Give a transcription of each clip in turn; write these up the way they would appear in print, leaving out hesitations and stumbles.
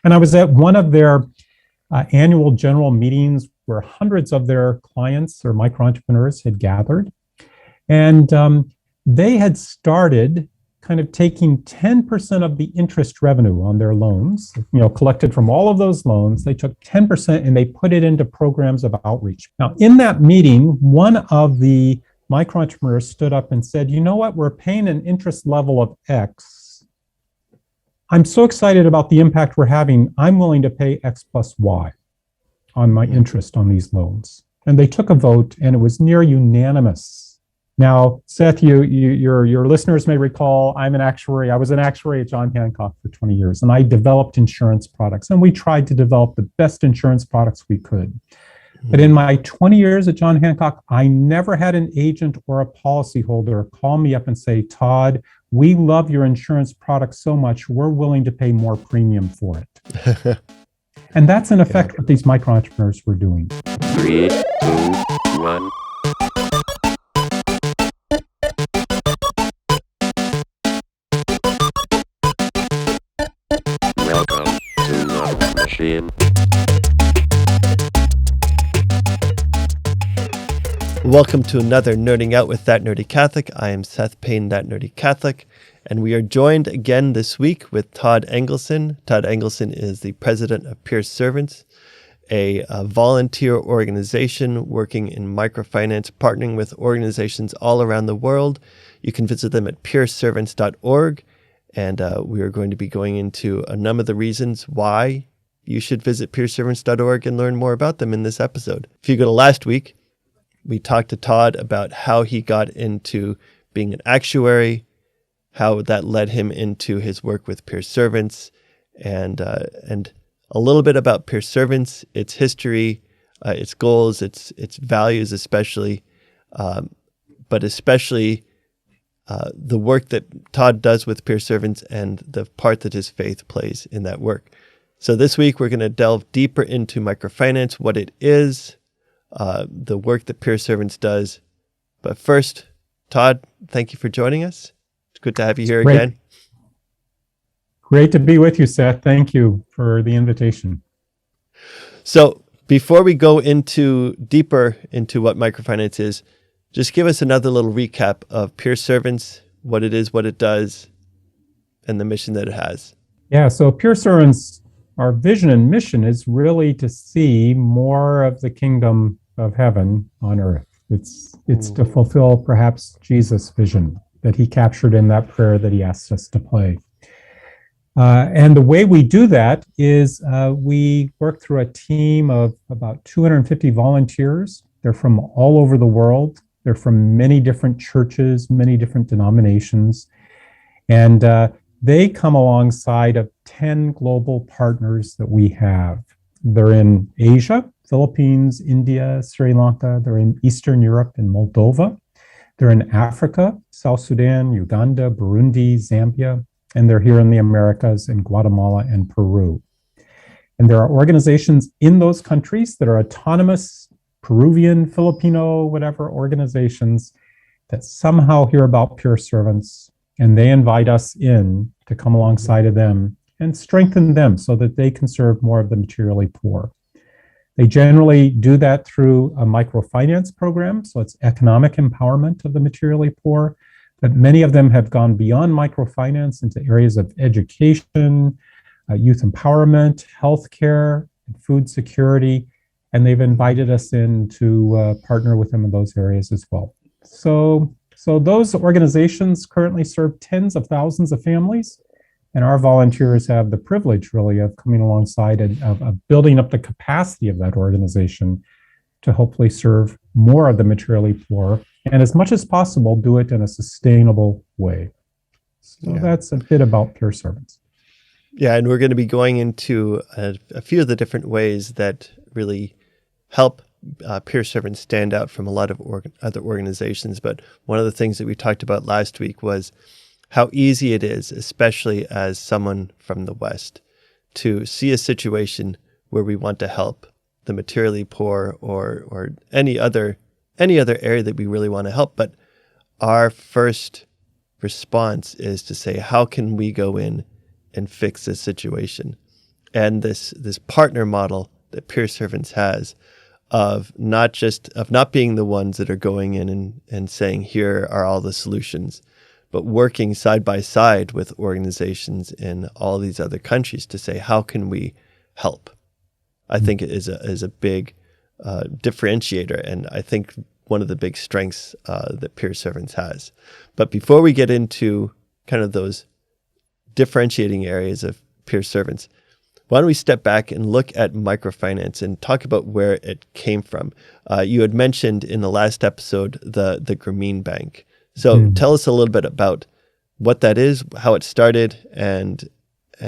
And I was at one of their annual general meetings where hundreds of their clients or micro entrepreneurs had gathered. And they had started kind of taking 10% of the interest revenue on their loans, collected from all of those loans. They took 10% and they put it into programs of outreach. Now, in that meeting, one of the micro entrepreneurs stood up and said, you know what, we're paying an interest level of X. I'm so excited about the impact we're having. I'm willing to pay X plus Y on my interest on these loans. And they took a vote and it was near unanimous. Now, Seth, your listeners may recall, I'm an actuary. I was an actuary at John Hancock for 20 years, and I developed insurance products. And we tried to develop the best insurance products we could. But in my 20 years at John Hancock, I never had an agent or a policyholder call me up and say, Todd, we love your insurance product so much, we're willing to pay more premium for it. And that's in effect what these micro entrepreneurs were doing. 3, 2, 1. Welcome to Love Machine. Welcome to another Nerding Out with That Nerdy Catholic. I am Seth Payne, That Nerdy Catholic, and we are joined again this week with Todd Engelsen. Todd Engelsen is the president of Peer Servants, a volunteer organization working in microfinance, partnering with organizations all around the world. You can visit them at peerservants.org, and we are going to be going into a number of the reasons why you should visit peerservants.org and learn more about them in this episode. If you go to last week, we talked to Todd about how he got into being an actuary, how that led him into his work with Peer Servants, and a little bit about Peer Servants, its history, its goals, its values especially, but especially the work that Todd does with Peer Servants and the part that his faith plays in that work. So this week we're going to delve deeper into microfinance, what it is, the work that Peer Servants does. But first, Todd, thank you for joining us. It's good to have you here again. Great to be with you, Seth. Thank you for the invitation. So before we go deeper into what microfinance is, just give us another little recap of Peer Servants, what it is, what it does, and the mission that it has. Yeah, so Peer Servants, our vision and mission is really to see more of the kingdom of heaven on earth. It's to fulfill perhaps Jesus' vision that he captured in that prayer that he asked us to pray. And the way we do that is we work through a team of about 250 volunteers. They're from all over the world. They're from many different churches, many different denominations. And they come alongside of 10 global partners that we have. They're in Asia, Philippines, India, Sri Lanka. They're in Eastern Europe and Moldova. They're in Africa, South Sudan, Uganda, Burundi, Zambia. And they're here in the Americas in Guatemala and Peru. And there are organizations in those countries that are autonomous, Peruvian, Filipino, whatever organizations that somehow hear about Peer Servants, and they invite us in to come alongside of them and strengthen them so that they can serve more of the materially poor. They generally do that through a microfinance program, so it's economic empowerment of the materially poor. But many of them have gone beyond microfinance into areas of education, youth empowerment, healthcare, food security, and they've invited us in to partner with them in those areas as well. So those organizations currently serve tens of thousands of families, and our volunteers have the privilege really of coming alongside and of building up the capacity of that organization to hopefully serve more of the materially poor, and as much as possible, do it in a sustainable way. So that's a bit about Peer Servants. Yeah, and we're going to be going into a few of the different ways that really help Peer Servants stand out from a lot of other organizations. But one of the things that we talked about last week was how easy it is, especially as someone from the West, to see a situation where we want to help the materially poor or any other area that we really want to help. But our first response is to say, how can we go in and fix this situation? and this partner model that Peer Servants has of not being the ones that are going in and saying, here are all the solutions, but working side by side with organizations in all these other countries to say, how can we help? I think it is a big differentiator, and I think one of the big strengths that Peer Servants has. But before we get into kind of those differentiating areas of Peer Servants, why don't we step back and look at microfinance and talk about where it came from? You had mentioned in the last episode the Grameen Bank. So tell us a little bit about what that is, how it started, and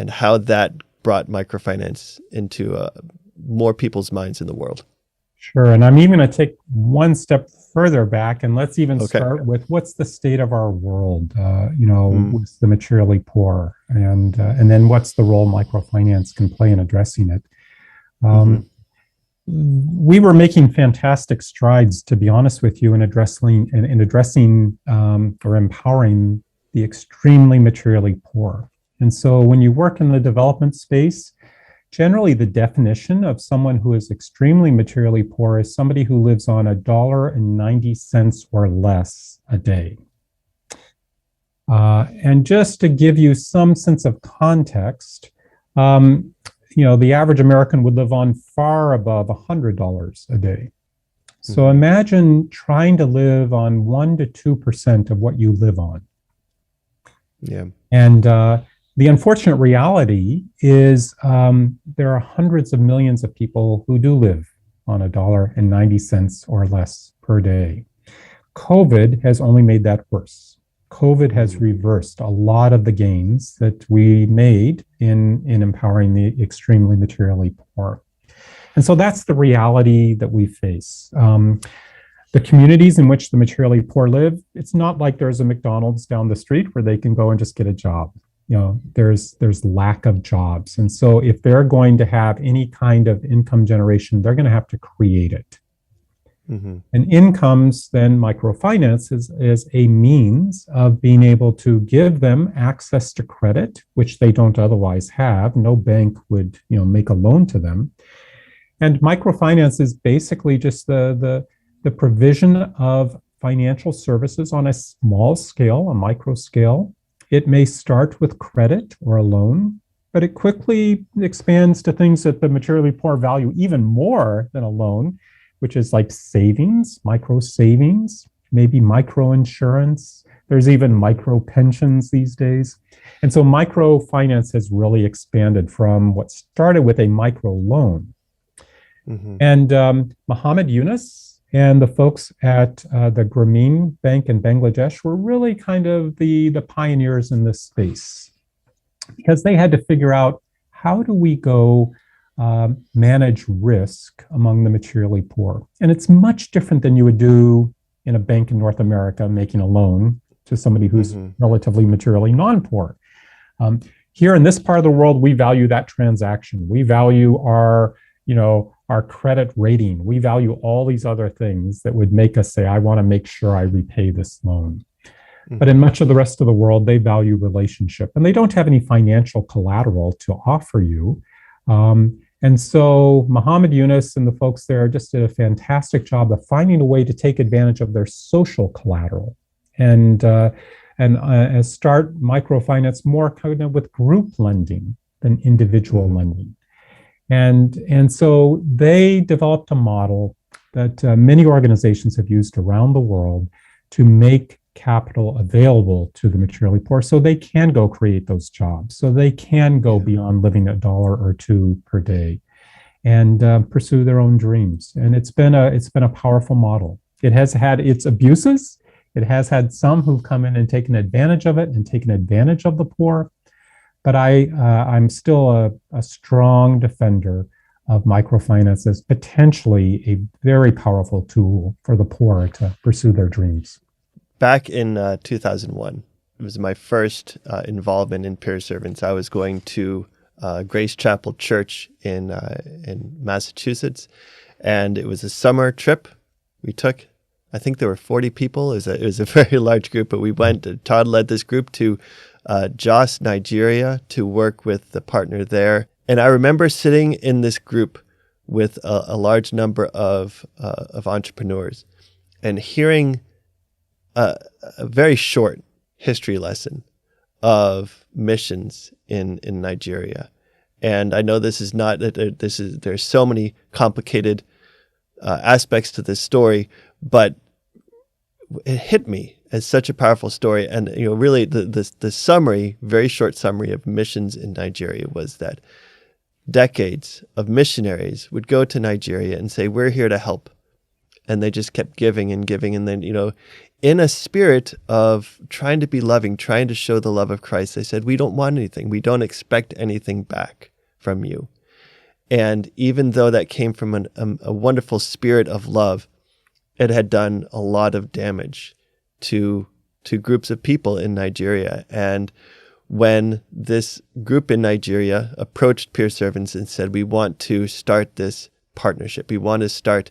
how that brought microfinance into more people's minds in the world. Sure. And I'm even going to take one step further back, and let's even start with what's the state of our world, with the materially poor, and then what's the role microfinance can play in addressing it. We were making fantastic strides, to be honest with you, in addressing or empowering the extremely materially poor. And so when you work in the development space, generally, the definition of someone who is extremely materially poor is somebody who lives on $1.90 or less a day. And just to give you some sense of context, the average American would live on far above $100 a day. So imagine trying to live on 1% to 2% of what you live on. Yeah. And the unfortunate reality is there are hundreds of millions of people who do live on $1.90 or less per day. COVID has only made that worse. COVID has reversed a lot of the gains that we made in empowering the extremely materially poor. And so that's the reality that we face. The communities in which the materially poor live, it's not like there's a McDonald's down the street where they can go and just get a job. There's lack of jobs. And so if they're going to have any kind of income generation, they're going to have to create it. And incomes, then microfinance is a means of being able to give them access to credit, which they don't otherwise have. No bank would, make a loan to them. And microfinance is basically just the provision of financial services on a small scale, a micro scale. It may start with credit or a loan, but it quickly expands to things that the materially poor value even more than a loan, which is like savings, micro savings, maybe micro insurance. There's even micro pensions these days. And so microfinance has really expanded from what started with a micro loan. And Muhammad Yunus and the folks at the Grameen Bank in Bangladesh were really kind of the pioneers in this space, because they had to figure out, how do we go manage risk among the materially poor? And it's much different than you would do in a bank in North America making a loan to somebody who's relatively materially non-poor. Here in this part of the world, we value that transaction. We value our credit rating. We value all these other things that would make us say, I want to make sure I repay this loan. But in much of the rest of the world, they value relationship, and they don't have any financial collateral to offer you. And so Muhammad Yunus and the folks there just did a fantastic job of finding a way to take advantage of their social collateral and start microfinance more kind of with group lending than individual lending. And so they developed a model that many organizations have used around the world to make capital available to the materially poor, so they can go create those jobs, so they can go beyond living $1 or $2 per day and pursue their own dreams. And it's been a powerful model. It has had its abuses. It has had some who've come in and taken advantage of it and taken advantage of the poor. But I'm still a strong defender of microfinance as potentially a very powerful tool for the poor to pursue their dreams. Back in 2001, it was my first involvement in Peer Servants. I was going to Grace Chapel Church in Massachusetts, and it was a summer trip we took. I think there were 40 people. It was a very large group, but we went. Todd led this group to Jos, Nigeria, to work with the partner there And I remember sitting in this group with a large number of entrepreneurs and hearing a very short history lesson of missions in Nigeria. And I know this is not, there's so many complicated aspects to this story, but it hit me as such a powerful story. And, really the summary, very short summary of missions in Nigeria was that decades of missionaries would go to Nigeria and say, we're here to help. And they just kept giving and giving. And then, in a spirit of trying to be loving, trying to show the love of Christ, they said, we don't want anything. We don't expect anything back from you. And even though that came from a wonderful spirit of love, it had done a lot of damage to groups of people in Nigeria. And when this group in Nigeria approached Peer Servants and said, we want to start this partnership, we want to start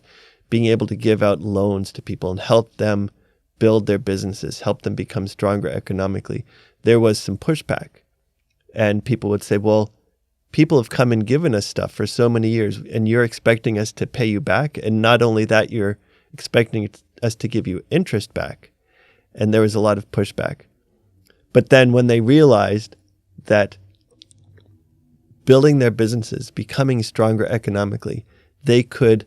being able to give out loans to people and help them build their businesses, help them become stronger economically, there was some pushback. And people would say, well, people have come and given us stuff for so many years, and you're expecting us to pay you back. And not only that, you're expecting us to give you interest back. And there was a lot of pushback. But then when they realized that building their businesses, becoming stronger economically, they could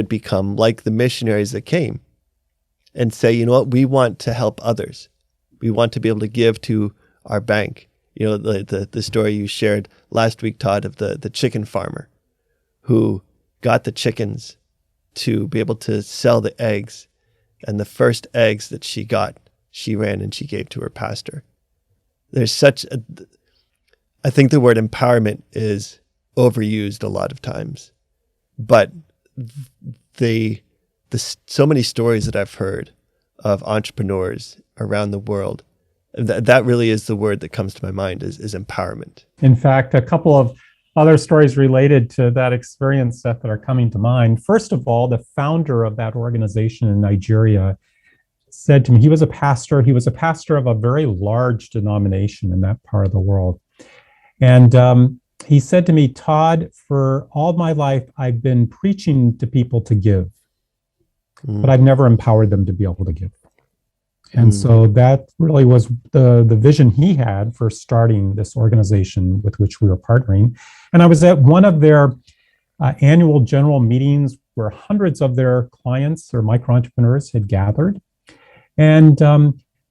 become like the missionaries that came and say, you know what, we want to help others. We want to be able to give to our bank. The story you shared last week, Todd, of the chicken farmer who got the chickens to be able to sell the eggs. And the first eggs that she got, she ran and she gave to her pastor. There's I think the word empowerment is overused a lot of times, but so many stories that I've heard of entrepreneurs around the world, that really is the word that comes to my mind is empowerment. In fact, a couple of other stories related to that experience, Seth, that are coming to mind. First of all, the founder of that organization in Nigeria said to me, he was a pastor of a very large denomination in that part of the world. And he said to me, Todd, for all my life, I've been preaching to people to give, but I've never empowered them to be able to give. And so that really was the vision he had for starting this organization with which we were partnering. And I was at one of their annual general meetings where hundreds of their clients or micro entrepreneurs had gathered. And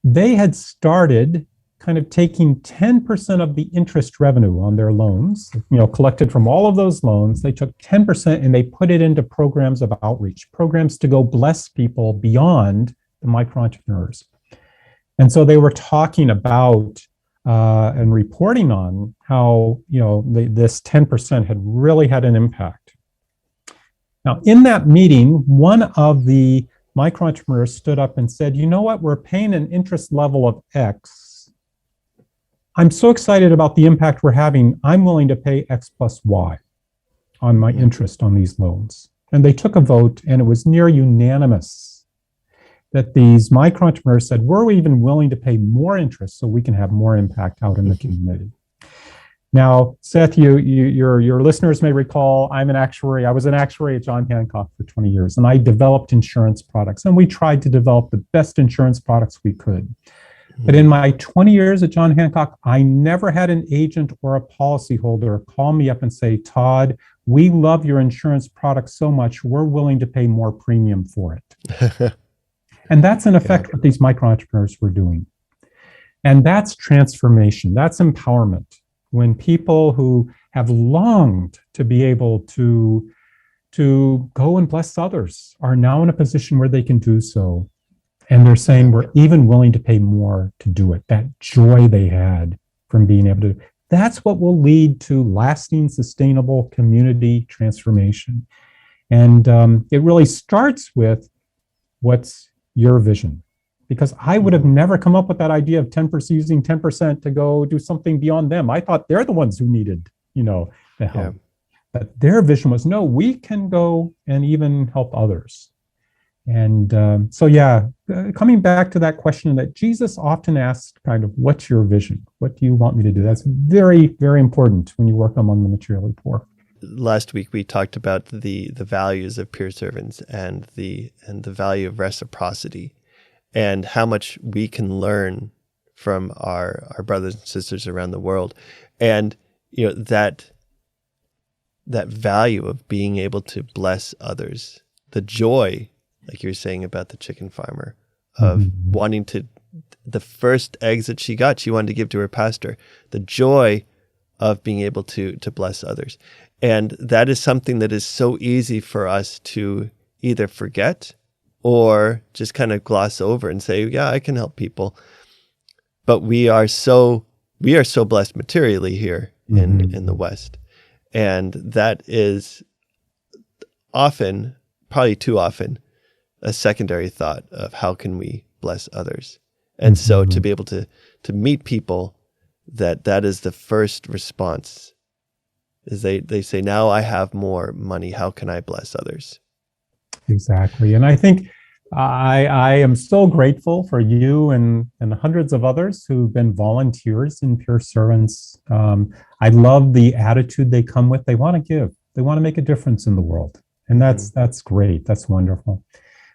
they had started kind of taking 10% of the interest revenue on their loans, collected from all of those loans. They took 10% and they put it into programs of outreach, programs to go bless people beyond the micro entrepreneurs. And so they were talking about and reporting on how, this 10% had really had an impact. Now, in that meeting, one of the micro entrepreneurs stood up and said, you know what, we're paying an interest level of X. I'm so excited about the impact we're having. I'm willing to pay X plus Y on my interest on these loans. And they took a vote, and it was near unanimous that these micro entrepreneurs said, we're even willing to pay more interest so we can have more impact out in the community. Now, Seth, your listeners may recall, I'm an actuary. I was an actuary at John Hancock for 20 years, and I developed insurance products, and we tried to develop the best insurance products we could. But in my 20 years at John Hancock, I never had an agent or a policyholder call me up and say, Todd, we love your insurance product so much, we're willing to pay more premium for it. And that's in effect what these micro entrepreneurs were doing. And that's transformation. That's empowerment. When people who have longed to be able to go and bless others are now in a position where they can do so. And they're saying we're even willing to pay more to do it. That joy they had from being able to, that's what will lead to lasting, sustainable community transformation. And it really starts with what's your vision. Because I would have never come up with that idea of 10% using 10% to go do something beyond them. I thought they're the ones who needed, the help. Yeah. But their vision was, no, we can go and even help others. And coming back to that question that Jesus often asked, kind of, what's your vision? What do you want me to do? That's very, very important when you work among the materially poor. Last week we talked about the values of peer servants and the value of reciprocity, and how much we can learn from our brothers and sisters around the world, and that value of being able to bless others, the joy, like you were saying about the chicken farmer, of wanting to, the first eggs that she got, she wanted to give to her pastor, the joy of being able to bless others. And that is something that is so easy for us to either forget or just kind of gloss over and say, yeah, I can help people. But we are so blessed materially here in the West. And that is often, probably too often, a secondary thought of how can we bless others. And so to be able to meet people, that is the first response, is they say, now I have more money, how can I bless others? Exactly. And I think I am so grateful for you and hundreds of others who've been volunteers in Peer Servants. I love the attitude they come with. They want to give. They want to make a difference in the world. And that's great. That's wonderful.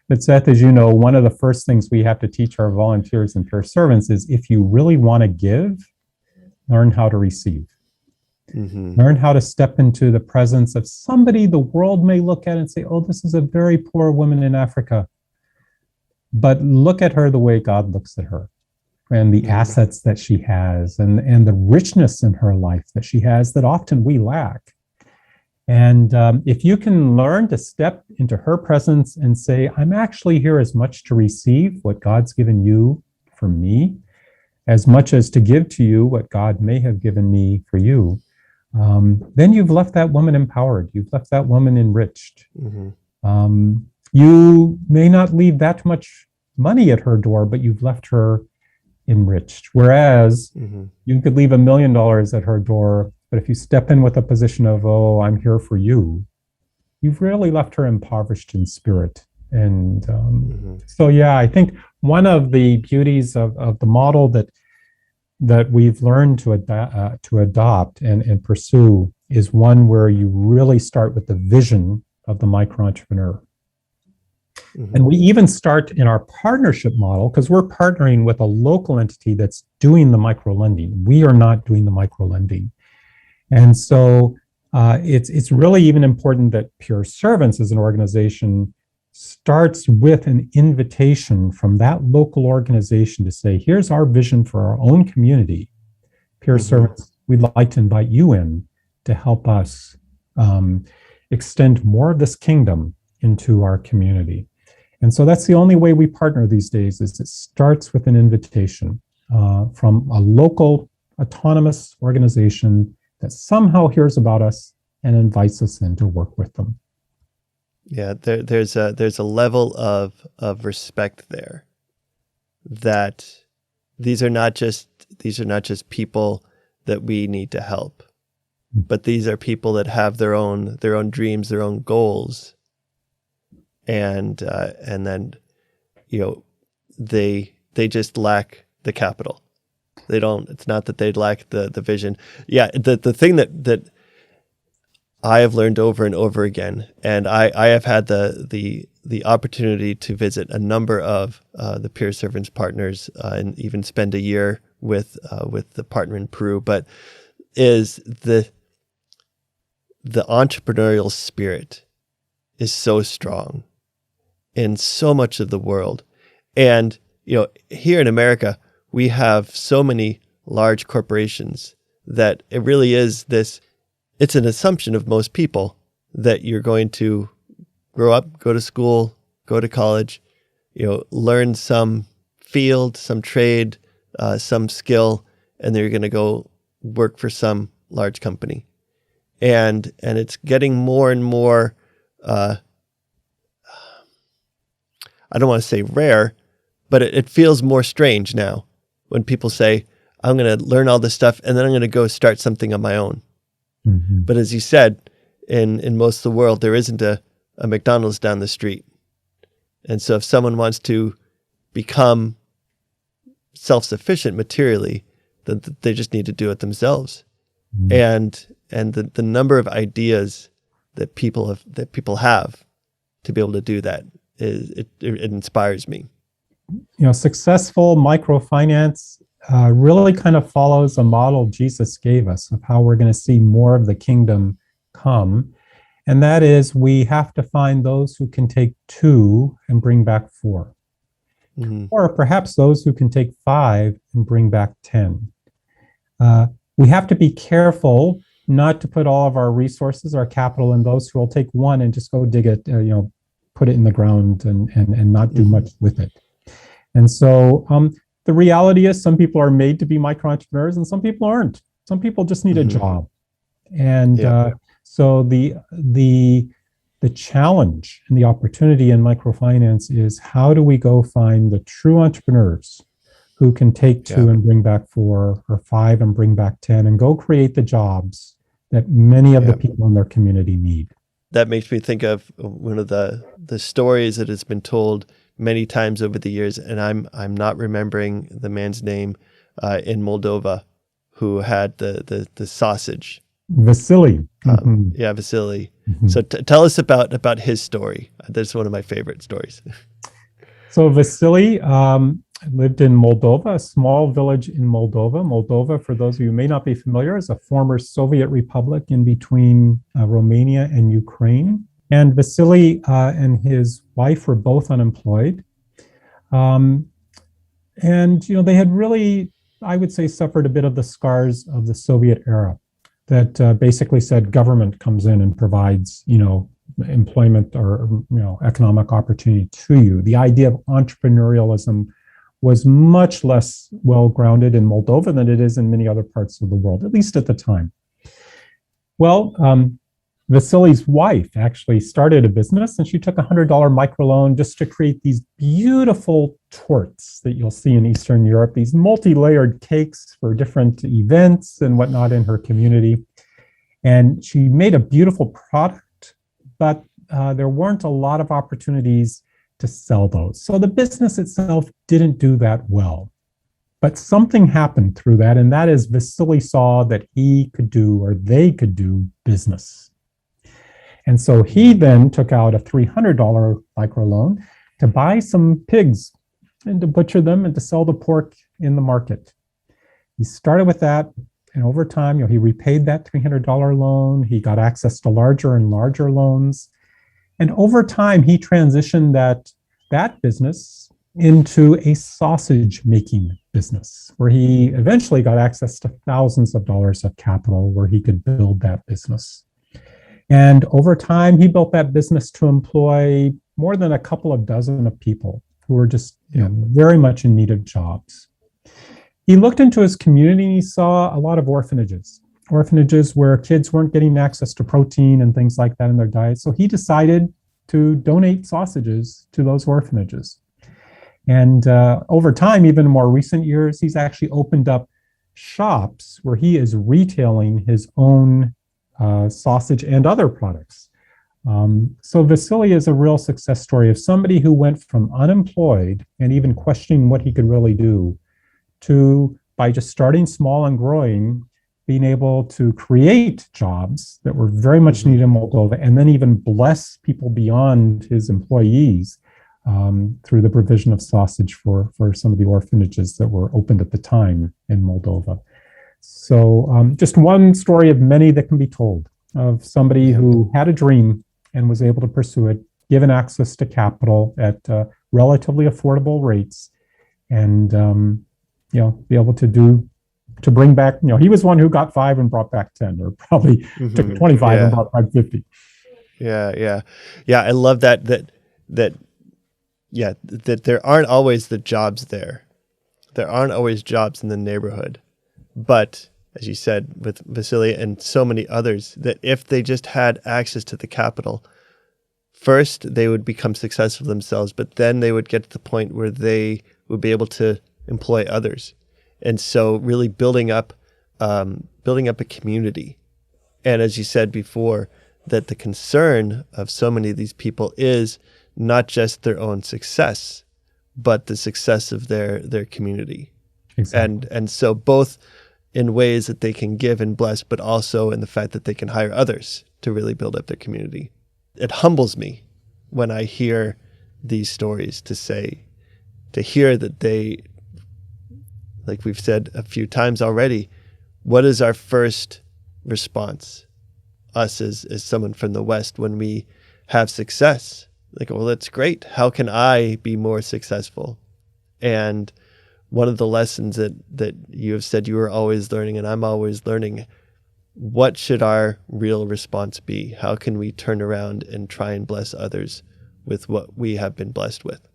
But Seth, as you know, one of the first things we have to teach our volunteers and Peer Servants is, if you really want to give, learn how to receive. Learn how to step into the presence of somebody the world may look at and say, oh, this is a very poor woman in Africa. But look at her the way God looks at her, and the assets that she has, and the richness in her life that she has that often we lack. And if you can learn to step into her presence and say, I'm actually here as much to receive what God's given you for me, as much as to give to you what God may have given me for you, then you've left that woman empowered. You've left that woman enriched. You may not leave that much money at her door, but you've left her enriched. Whereas you could leave $1 million at her door, but if you step in with a position of, oh, I'm here for you, you've really left her impoverished in spirit. And I think one of the beauties of the model that we've learned to adopt and pursue is one where you really start with the vision of the micro-entrepreneur. And we even start in our partnership model, because we're partnering with a local entity that's doing the micro-lending. We are not doing the micro-lending. And so it's really even important that Peer Servants as an organization starts with an invitation from that local organization to say, here's our vision for our own community. Peer Servants, we'd like to invite you in to help us extend more of this kingdom into our community. And so that's the only way we partner these days, is it starts with an invitation from a local autonomous organization that somehow hears about us and invites us in to work with them. Yeah, there's a level of respect there, that these are not just people that we need to help, but these are people that have their own dreams, their own goals, and then they just lack the capital. It's not that they lack the vision. Yeah, the thing that I have learned over and over again, and I have had the opportunity to visit a number of the Peer Servants partners and even spend a year with the partner in Peru, but is the entrepreneurial spirit is so strong in so much of the world. And here in America, we have so many large corporations that it really is this. It's an assumption of most people that you're going to grow up, go to school, go to college, learn some field, some trade, some skill, and then you're going to go work for some large company. And it's getting more and more, I don't want to say rare, but it feels more strange now when people say, I'm going to learn all this stuff and then I'm going to go start something on my own. But as you said, in most of the world, there isn't a McDonald's down the street. And so if someone wants to become self-sufficient materially, then they just need to do it themselves. And the number of ideas that people have to be able to do that it inspires me. Successful microfinance really kind of follows a model Jesus gave us of how we're going to see more of the kingdom come. And that is, we have to find those who can take 2 and bring back 4. Or perhaps those who can take 5 and bring back 10. We have to be careful not to put all of our resources, our capital, in those who will take 1 and just go dig it, put it in the ground and not do much with it. And so the reality is some people are made to be micro-entrepreneurs and some people aren't. Some people just need a job. And so the challenge and the opportunity in microfinance is, how do we go find the true entrepreneurs who can take 2 and bring back 4, or 5 and bring back 10, and go create the jobs that many of the people in their community need. That makes me think of one of the stories that has been told many times over the years, and I'm not remembering the man's name in Moldova who had the sausage. Vasily. Vasily. So tell us about his story. That's one of my favorite stories. So Vasily lived in Moldova, a small village in Moldova. Moldova, for those of you who may not be familiar, is a former Soviet republic in between Romania and Ukraine. And Vasily and his wife were both unemployed. And, they had really, I would say, suffered a bit of the scars of the Soviet era that basically said government comes in and provides, employment or, economic opportunity to you. The idea of entrepreneurialism was much less well-grounded in Moldova than it is in many other parts of the world, at least at the time. Well, Vasily's wife actually started a business, and she took a $100 microloan just to create these beautiful torts that you'll see in Eastern Europe, these multi-layered cakes for different events and whatnot in her community. And she made a beautiful product, but there weren't a lot of opportunities to sell those. So the business itself didn't do that well. But something happened through that, and that is Vasily saw that he could do, or they could do, business. And so he then took out a $300 microloan to buy some pigs and to butcher them and to sell the pork in the market. He started with that, and over time, he repaid that $300 loan. He got access to larger and larger loans. And over time, he transitioned that business into a sausage making business, where he eventually got access to thousands of dollars of capital where he could build that business. And over time, he built that business to employ more than a couple of dozen of people who were just very much in need of jobs. He looked into his community and he saw a lot of orphanages where kids weren't getting access to protein and things like that in their diet. So he decided to donate sausages to those orphanages. And over time, even in more recent years, he's actually opened up shops where he is retailing his own sausage and other products. So Vasily is a real success story of somebody who went from unemployed and even questioning what he could really do to, by just starting small and growing, being able to create jobs that were very much needed in Moldova, and then even bless people beyond his employees through the provision of sausage for some of the orphanages that were opened at the time in Moldova. So just one story of many that can be told of somebody who had a dream and was able to pursue it, given access to capital at relatively affordable rates, and be able to bring back. He was one who got 5 and brought back 10, or probably took 25 and brought back 50. Yeah. I love that there aren't always the jobs there. There aren't always jobs in the neighborhood. But as you said, with Vasily and so many others, that if they just had access to the capital, first they would become successful themselves, but then they would get to the point where they would be able to employ others. And so really building up a community. And as you said before, that the concern of so many of these people is not just their own success, but the success of their community. Exactly. And so both in ways that they can give and bless, but also in the fact that they can hire others to really build up their community. It humbles me when I hear these stories to hear that they, like we've said a few times already, what is our first response, us as someone from the West, when we have success? Like, well, that's great. How can I be more successful? And one of the lessons that you have said you are always learning, and I'm always learning, what should our real response be? How can we turn around and try and bless others with what we have been blessed with?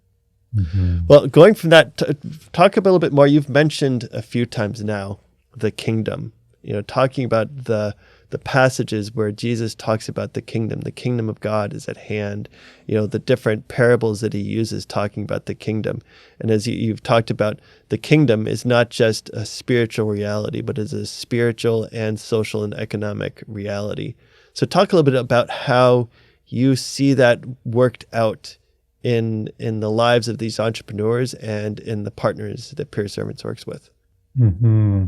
Mm-hmm. Well, going from that, talk a little bit more. You've mentioned a few times now the kingdom, talking about the passages where Jesus talks about the kingdom of God is at hand, the different parables that he uses talking about the kingdom. And as you've talked about, the kingdom is not just a spiritual reality, but is a spiritual and social and economic reality. So talk a little bit about how you see that worked out in the lives of these entrepreneurs and in the partners that Peer Servants works with. Mm-hmm.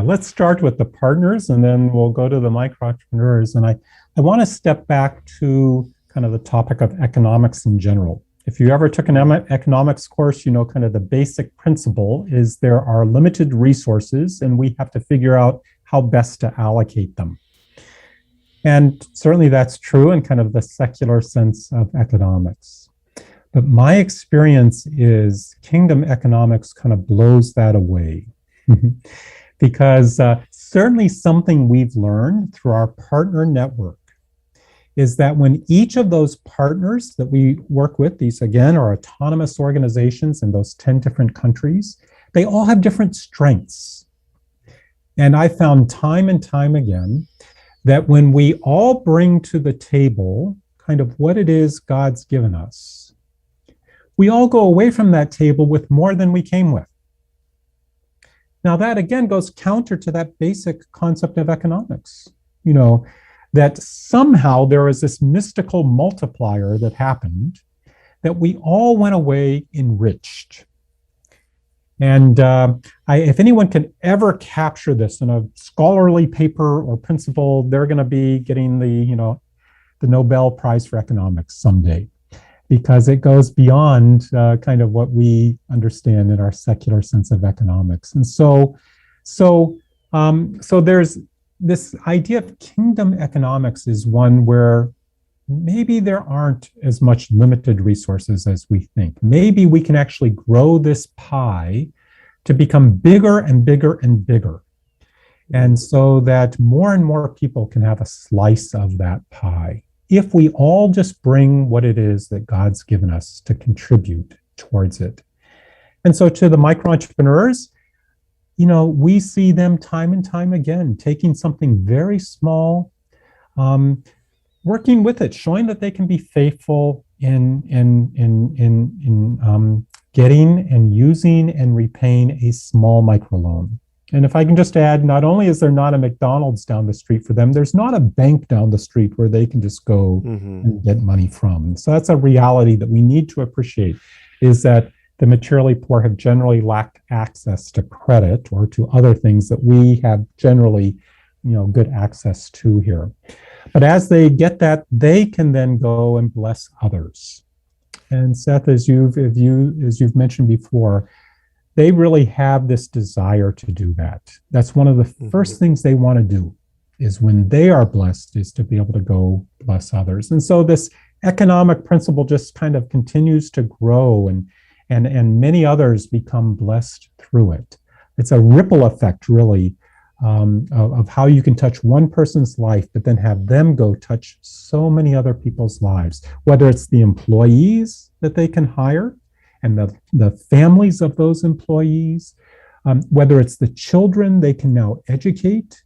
Let's start with the partners, and then we'll go to the micro entrepreneurs. And I want to step back to kind of the topic of economics in general. If you ever took an economics course, kind of the basic principle is there are limited resources, and we have to figure out how best to allocate them. And certainly that's true in kind of the secular sense of economics. But my experience is kingdom economics kind of blows that away. Because certainly something we've learned through our partner network is that when each of those partners that we work with, these again are autonomous organizations in those 10 different countries, they all have different strengths. And I found time and time again that when we all bring to the table kind of what it is God's given us, we all go away from that table with more than we came with. Now, that again goes counter to that basic concept of economics, that somehow there was this mystical multiplier that happened, that we all went away enriched. And if anyone can ever capture this in a scholarly paper or principle, they're going to be getting the Nobel Prize for Economics someday, because it goes beyond kind of what we understand in our secular sense of economics. And so there's this idea of kingdom economics is one where maybe there aren't as much limited resources as we think. Maybe we can actually grow this pie to become bigger and bigger and bigger. And so that more and more people can have a slice of that pie, if we all just bring what it is that God's given us to contribute towards it. And so to the micro entrepreneurs, we see them time and time again, taking something very small, working with it, showing that they can be faithful in getting and using and repaying a small microloan. And if I can just add, not only is there not a McDonald's down the street for them, there's not a bank down the street where they can just go and get money from. So that's a reality that we need to appreciate, is that the materially poor have generally lacked access to credit or to other things that we have generally, good access to here. But as they get that, they can then go and bless others. And Seth, as you've mentioned before, they really have this desire to do that. That's one of the first things they want to do, is when they are blessed, is to be able to go bless others. And so this economic principle just kind of continues to grow, and many others become blessed through it. It's a ripple effect, really, of how you can touch one person's life, but then have them go touch so many other people's lives, whether it's the employees that they can hire and the families of those employees, whether it's the children they can now educate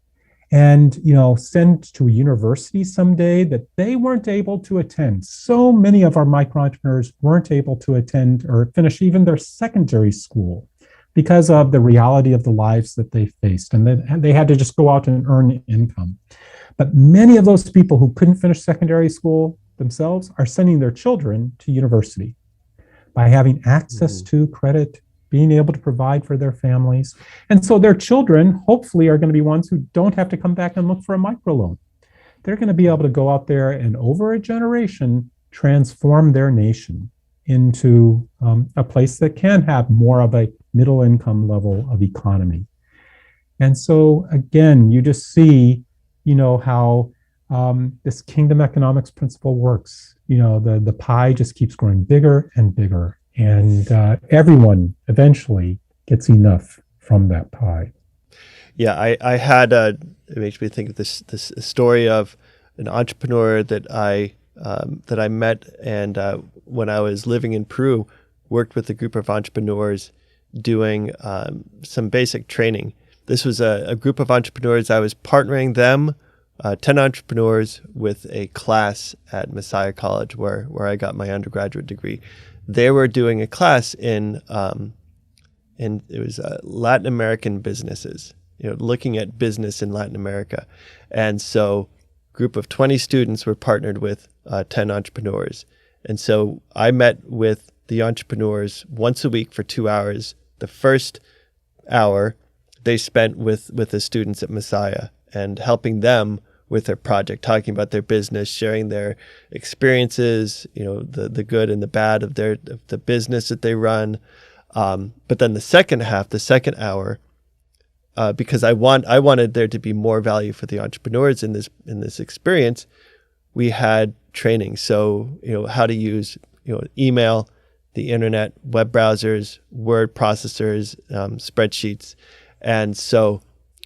and send to a university someday that they weren't able to attend. So many of our micro entrepreneurs weren't able to attend or finish even their secondary school because of the reality of the lives that they faced, and they had to just go out and earn income. But many of those people who couldn't finish secondary school themselves are sending their children to university by having access to credit, being able to provide for their families. And so their children hopefully are going to be ones who don't have to come back and look for a microloan. They're going to be able to go out there and over a generation transform their nation into a place that can have more of a middle income level of economy. And so again, you just see, how this kingdom economics principle works. The pie just keeps growing bigger and bigger, and everyone eventually gets enough from that pie. Yeah, I had it makes me think of this story of an entrepreneur that I met, and when I was living in Peru, worked with a group of entrepreneurs doing some basic training. This was a group of entrepreneurs. I was partnering them, 10 entrepreneurs, with a class at Messiah College where I got my undergraduate degree. They were doing a class in it was Latin American businesses, looking at business in Latin America. And so a group of 20 students were partnered with 10 entrepreneurs. And so I met with the entrepreneurs once a week for 2 hours. The first hour they spent with the students at Messiah and helping them with their project, talking about their business, sharing their experiences, the good and the bad of the business that they run. But then the second hour, because I wanted there to be more value for the entrepreneurs in this experience, we had training. So how to use email, the internet, web browsers, word processors, spreadsheets, and so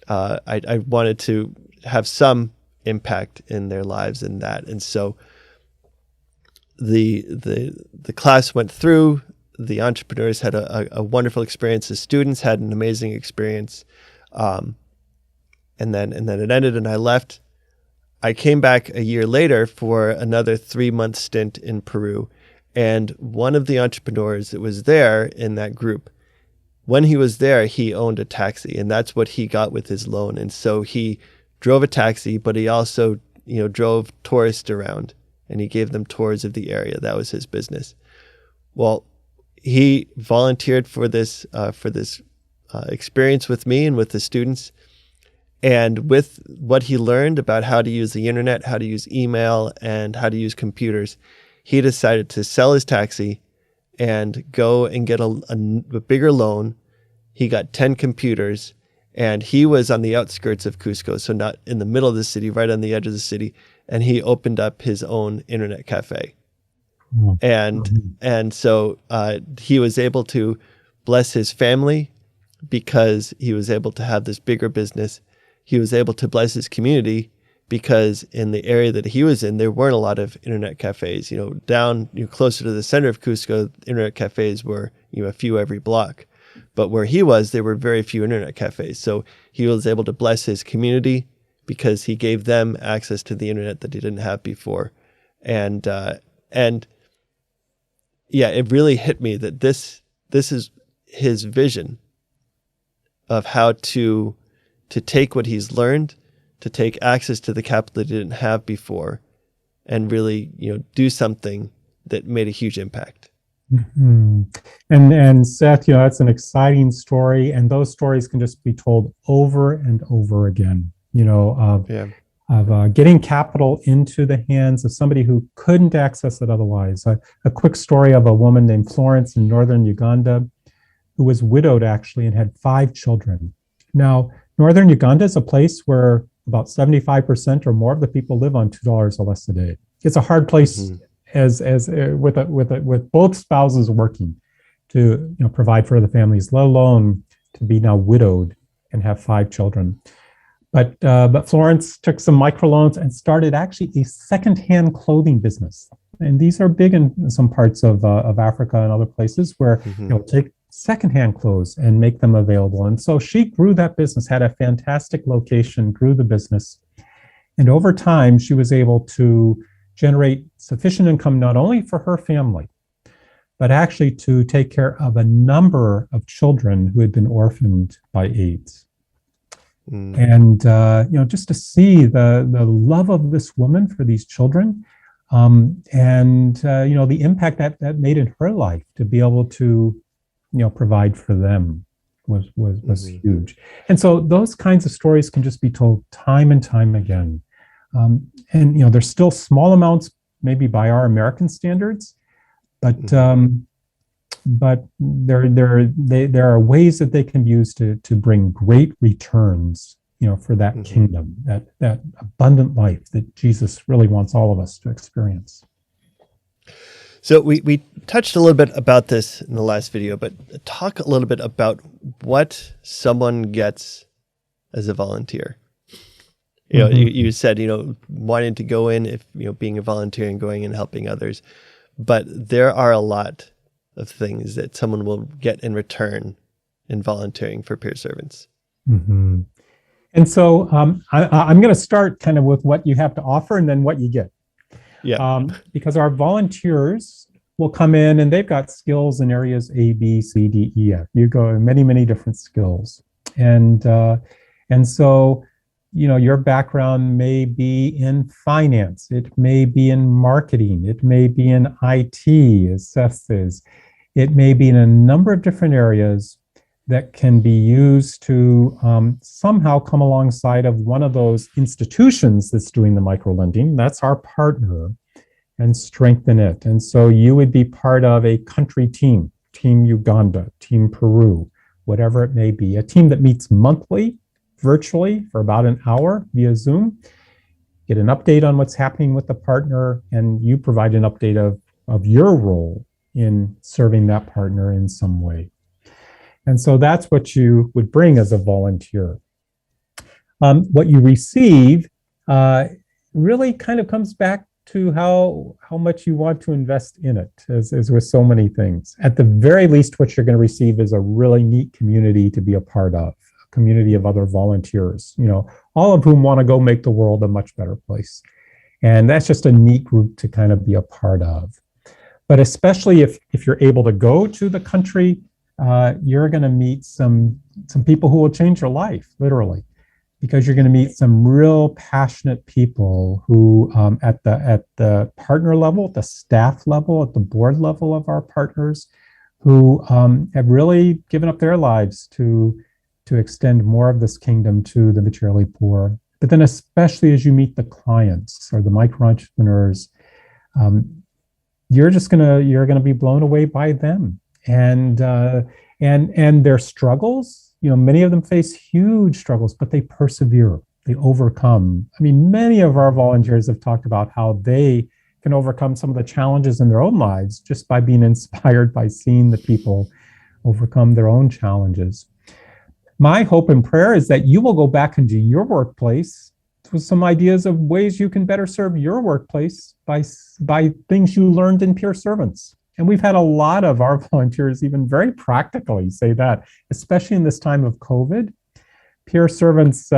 I wanted to have some impact in their lives in that. And so the class went through. The entrepreneurs had a wonderful experience. The students had an amazing experience. And then it ended and I left. I came back a year later for another 3-month stint in Peru. And one of the entrepreneurs that was there in that group, when he was there, he owned a taxi, and that's what he got with his loan. And so he drove a taxi, but he also, drove tourists around, and he gave them tours of the area. That was his business. Well, he volunteered for this experience with me and with the students. And with what he learned about how to use the internet, how to use email, and how to use computers, he decided to sell his taxi and go and get a bigger loan. He got 10 computers, and he was on the outskirts of Cusco, so not in the middle of the city, right on the edge of the city. And he opened up his own internet cafe. And so he was able to bless his family because he was able to have this bigger business. He was able to bless his community because in the area that he was in, there weren't a lot of internet cafes. Down closer to the center of Cusco, internet cafes were a few every block. But where he was, there were very few internet cafes. So he was able to bless his community because he gave them access to the internet that he didn't have before. And yeah, it really hit me that this is his vision of how to take what he's learned, to take access to the capital that he didn't have before, and really, do something that made a huge impact. Mm-hmm. And Seth, that's an exciting story, and those stories can just be told over and over again. Of getting capital into the hands of somebody who couldn't access it otherwise. A quick story of a woman named Florence in northern Uganda, who was widowed actually and had 5 children. Now, northern Uganda is a place where about 75% or more of the people live on $2 or less a day. It's a hard place as with both spouses working to provide for the families, let alone to be now widowed and have 5 children. But Florence took some microloans and started actually a secondhand clothing business. And these are big in some parts of Africa and other places where take secondhand clothes and make them available. And so she grew that business, had a fantastic location, grew the business. And over time, she was able to generate sufficient income not only for her family, but actually to take care of a number of children who had been orphaned by AIDS. And just to see the love of this woman for these children, The impact that made in her life to be able to, provide for them was huge. And so those kinds of stories can just be told time and time again. There's still small amounts, maybe by our American standards, but there are ways that they can be used to bring great returns, for that kingdom, that abundant life that Jesus really wants all of us to experience. So we touched a little bit about this in the last video, but talk a little bit about what someone gets as a volunteer. You said, wanting to go in, if, being a volunteer and going and helping others, but there are a lot of things that someone will get in return in volunteering for peer servants. Mm-hmm. And so I'm going to start kind of with what you have to offer and then what you get. Yeah. Because our volunteers will come in and they've got skills in areas A, B, C, D, E, F. You go many, many different skills. And so, your background may be in finance. It may be in marketing. It may be in IT, as Seth says. It may be in a number of different areas that can be used to somehow come alongside of one of those institutions that's doing the microlending. That's our partner, and strengthen it. And so you would be part of a country team, Team Uganda, Team Peru, whatever it may be, a team that meets monthly, virtually for about an hour via Zoom, get an update on what's happening with the partner, and you provide an update of your role in serving that partner in some way. And so that's what you would bring as a volunteer. What you receive really kind of comes back to how much you want to invest in it, as with so many things. At the very least, what you're going to receive is a really neat community to be a part of, a community of other volunteers, all of whom want to go make the world a much better place. And that's just a neat group to kind of be a part of. But especially if you're able to go to the country, you're going to meet some people who will change your life, literally, because you're going to meet some real passionate people who, at the partner level, at the staff level, at the board level of our partners, who have really given up their lives to extend more of this kingdom to the materially poor. But then, especially as you meet the clients or the micro entrepreneurs, you're gonna be blown away by them and their struggles. Many of them face huge struggles, but they persevere, they overcome. I mean, many of our volunteers have talked about how they can overcome some of the challenges in their own lives just by being inspired by seeing the people overcome their own challenges. My hope and prayer is that you will go back into your workplace with some ideas of ways you can better serve your workplace by things you learned in peer servants. And we've had a lot of our volunteers even very practically say that, especially in this time of COVID. Peer servants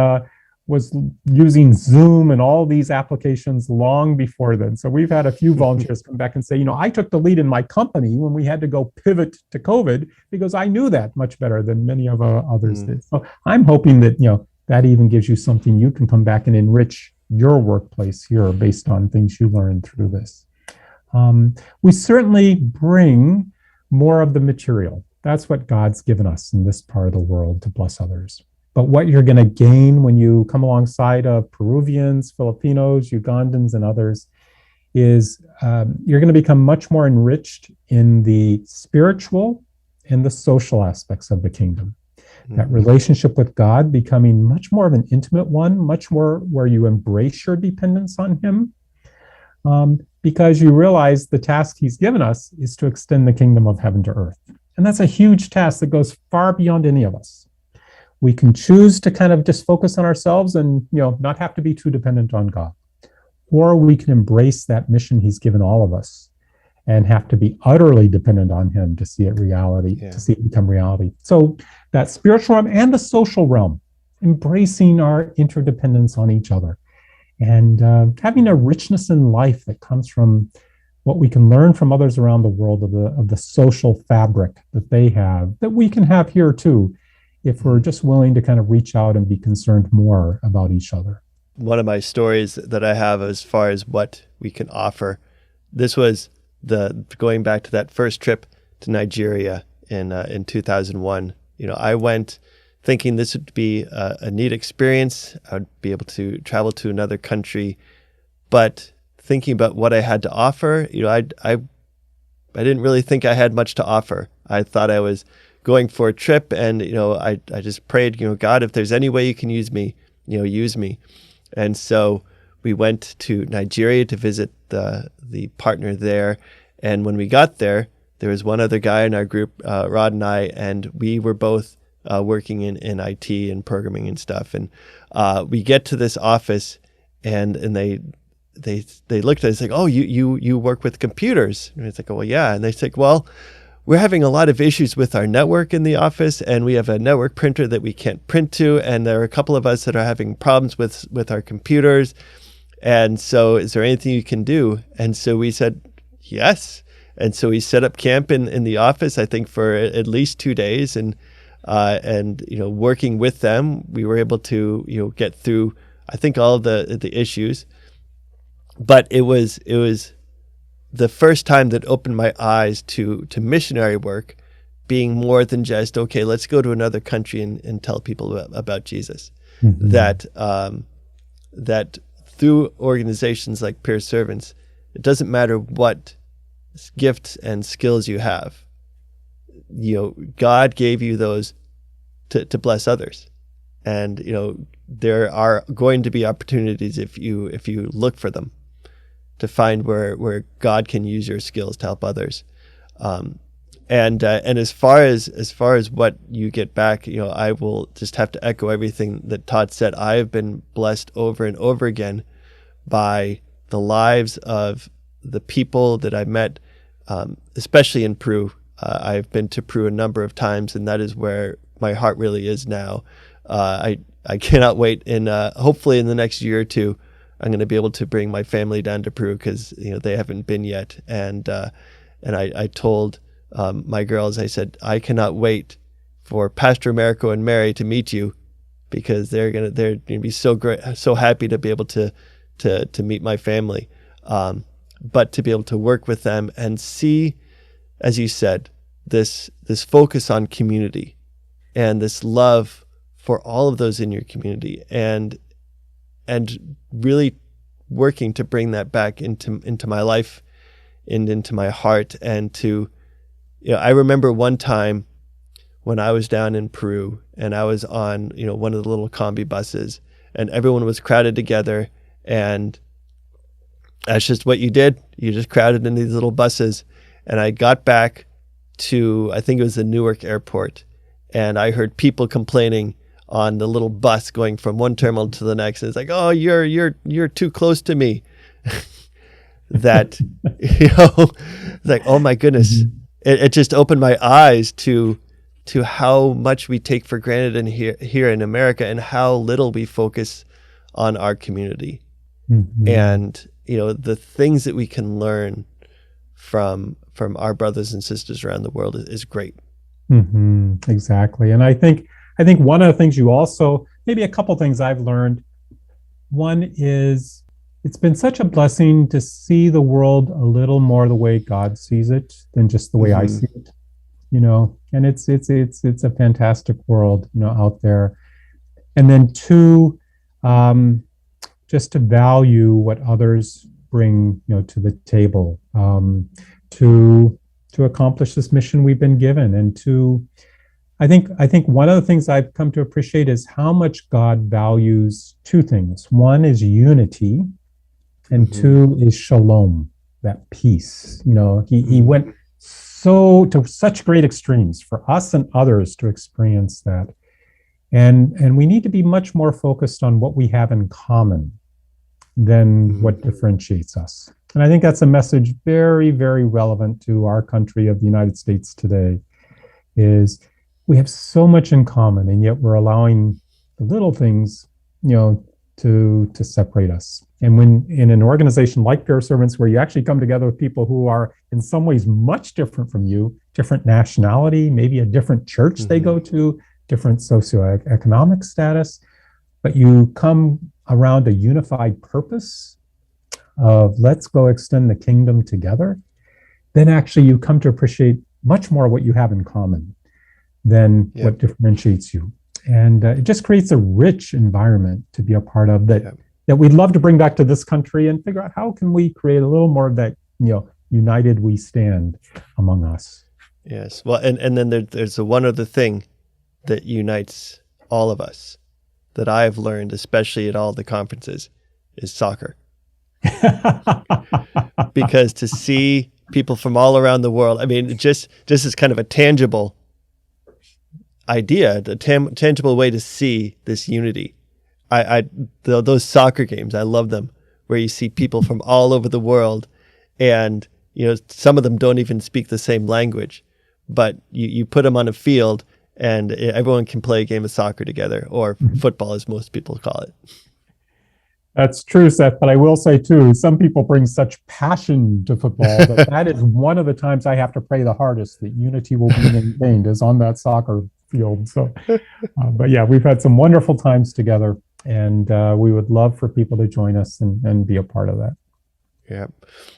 was using Zoom and all these applications long before then. So we've had a few volunteers come back and say, I took the lead in my company when we had to go pivot to COVID because I knew that much better than many of others did. So I'm hoping that, that even gives you something you can come back and enrich your workplace here based on things you learned through this. We certainly bring more of the material. That's what God's given us in this part of the world to bless others. But what you're going to gain when you come alongside of Peruvians, Filipinos, Ugandans, and others is you're going to become much more enriched in the spiritual and the social aspects of the kingdom. That relationship with God becoming much more of an intimate one, much more where you embrace your dependence on Him, because you realize the task He's given us is to extend the kingdom of heaven to earth. And that's a huge task that goes far beyond any of us. We can choose to kind of just focus on ourselves and, not have to be too dependent on God. Or we can embrace that mission He's given all of us and have to be utterly dependent on Him to see it to see it become reality. So that spiritual realm and the social realm, embracing our interdependence on each other and having a richness in life that comes from what we can learn from others around the world of the social fabric that they have, that we can have here too, if we're just willing to kind of reach out and be concerned more about each other. one of my stories that I have as far as what we can offer. This was going back to that first trip to Nigeria in 2001. I went thinking this would be a neat experience. I would be able to travel to another country, but thinking about what I had to offer, I didn't really think I had much to offer. I thought I was going for a trip, and I just prayed, God, if there's any way you can use me, use me. And so we went to Nigeria to visit the partner there. And when we got there, there was one other guy in our group, Rod and I, and we were both working in IT and programming and stuff. And we get to this office, and they looked at us like, oh, you work with computers? And it's like, oh, well, yeah. And they said, well, we're having a lot of issues with our network in the office, and we have a network printer that we can't print to, and there are a couple of us that are having problems with our computers. And so is there anything you can do? And so we said, yes. And so we set up camp in the office, I think, for at least 2 days. And working with them, we were able to, get through, I think, all of the issues. But it was the first time that opened my eyes to missionary work being more than just, okay, let's go to another country and tell people about Jesus. Mm-hmm. That through organizations like Peer Servants, it doesn't matter what gifts and skills you have. God gave you those to bless others. And, there are going to be opportunities if you look for them, to find where God can use your skills to help others. And as far as what you get back, I will just have to echo everything that Todd said. I have been blessed over and over again by the lives of the people that I met, especially in Peru. I've been to Peru a number of times, and that is where my heart really is now. I cannot wait, and hopefully in the next year or two, I'm going to be able to bring my family down to Peru, because they haven't been yet. And I told my girls, I said, I cannot wait for Pastor Americo and Mary to meet you, because they're gonna be so great, so happy to be able to meet my family, but to be able to work with them and see, as you said, this focus on community and this love for all of those in your community, and really working to bring that back into my life and into my heart. And to, I remember one time when I was down in Peru, and I was on, one of the little combi buses, and everyone was crowded together, and that's just what you did. You just crowded in these little buses. And I got back to, I think it was the Newark airport, and I heard people complaining on the little bus going from one terminal to the next. And it's like, oh, you're too close to me. That, like, oh my goodness. It just opened my eyes to how much we take for granted here in America, and how little we focus on our community. Mm-hmm. And, the things that we can learn from our brothers and sisters around the world is great. Mm-hmm. Exactly. And I think one of the things you also, maybe a couple things I've learned. One is, it's been such a blessing to see the world a little more the way God sees it than just the way I see it. And it's a fantastic world, out there. And then two, just to value what others bring, to the table, to accomplish this mission we've been given. And I think one of the things I've come to appreciate is how much God values two things. One is unity, and two is shalom, that peace. He went to such great extremes for us and others to experience that. And we need to be much more focused on what we have in common than what differentiates us. And I think that's a message very, very relevant to our country of the United States today, is we have so much in common, and yet we're allowing the little things, to separate us. And when in an organization like Peer Servants, where you actually come together with people who are in some ways much different from you, different nationality, maybe a different church they go to, different socioeconomic status, but you come around a unified purpose of let's go extend the kingdom together, then actually you come to appreciate much more what you have in common than what differentiates you. And it just creates a rich environment to be a part of that we'd love to bring back to this country and figure out how can we create a little more of that, united we stand among us. Yes. Well, and then there's the one other thing that unites all of us that I've learned, especially at all the conferences, is soccer. Because to see people from all around the world, I mean, just as kind of a tangible idea, the tangible way to see this unity. Those soccer games, I love them, where you see people from all over the world, and some of them don't even speak the same language, but you put them on a field, and everyone can play a game of soccer together, or football, as most people call it. That's true, Seth, but I will say too, some people bring such passion to football that is one of the times I have to pray the hardest that unity will be maintained is on that soccer field. So, but yeah, we've had some wonderful times together, and we would love for people to join us and be a part of that. Yeah.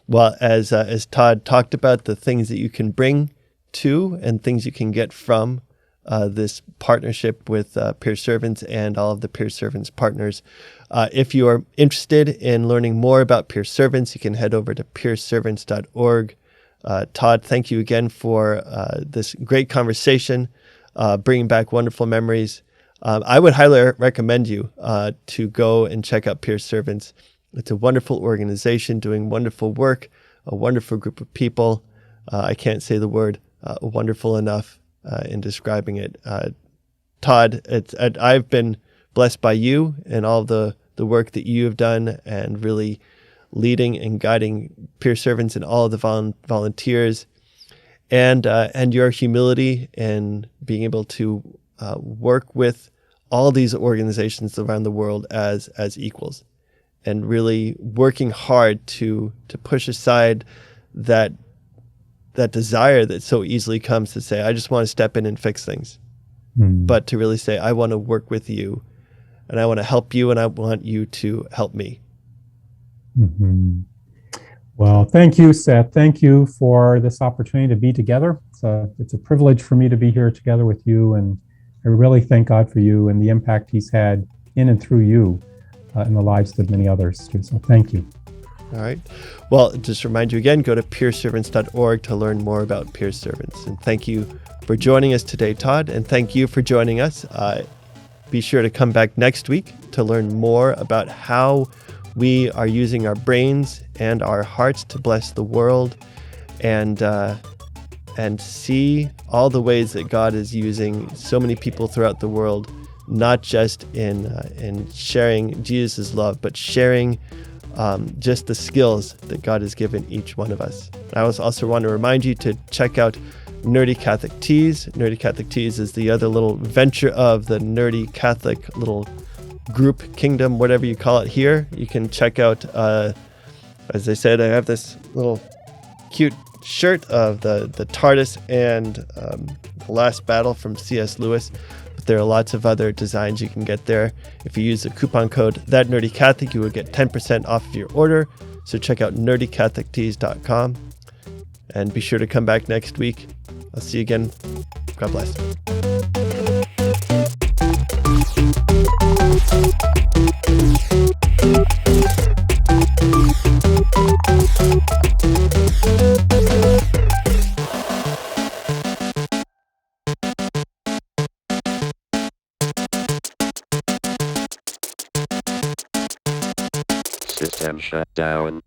Well, as Todd talked about the things that you can bring to and things you can get from this partnership with Peer Servants and all of the Peer Servants partners. If you are interested in learning more about Peer Servants, you can head over to peerservants.org. Todd, thank you again for this great conversation, bringing back wonderful memories. I would highly recommend you to go and check out Peer Servants. It's a wonderful organization doing wonderful work, a wonderful group of people. I can't say the word wonderful enough in describing it. Todd, I've been blessed by you and all the work that you have done, and really leading and guiding Peer Servants and all of the volunteers, and your humility in being able to work with all these organizations around the world as equals, and really working hard to push aside that desire that so easily comes to say, I just want to step in and fix things. But to really say, I want to work with you, and I want to help you, and I want you to help me. Mm-hmm. Well, thank you, Seth. Thank you for this opportunity to be together. It's a privilege for me to be here together with you, and I really thank God for you and the impact He's had in and through you in the lives of many others too. So thank you. All right. Well, just remind you again, go to peerservants.org to learn more about Peer Servants. And thank you for joining us today, Todd, and thank you for joining us. Be sure to come back next week to learn more about how we are using our brains and our hearts to bless the world, and see all the ways that God is using so many people throughout the world, not just in sharing Jesus' love, but sharing just the skills that God has given each one of us. I also want to remind you to check out Nerdy Catholic Tees. Nerdy Catholic Tees is the other little venture of the Nerdy Catholic little group, kingdom, whatever you call it here. You can check out, as I said, I have this little cute shirt of the TARDIS and the Last Battle from C.S. Lewis. But there are lots of other designs you can get there. If you use the coupon code ThatNerdyCatholic, you will get 10% off of your order. So check out nerdycatholictees.com. And be sure to come back next week. I'll see you again. God bless. System shut down.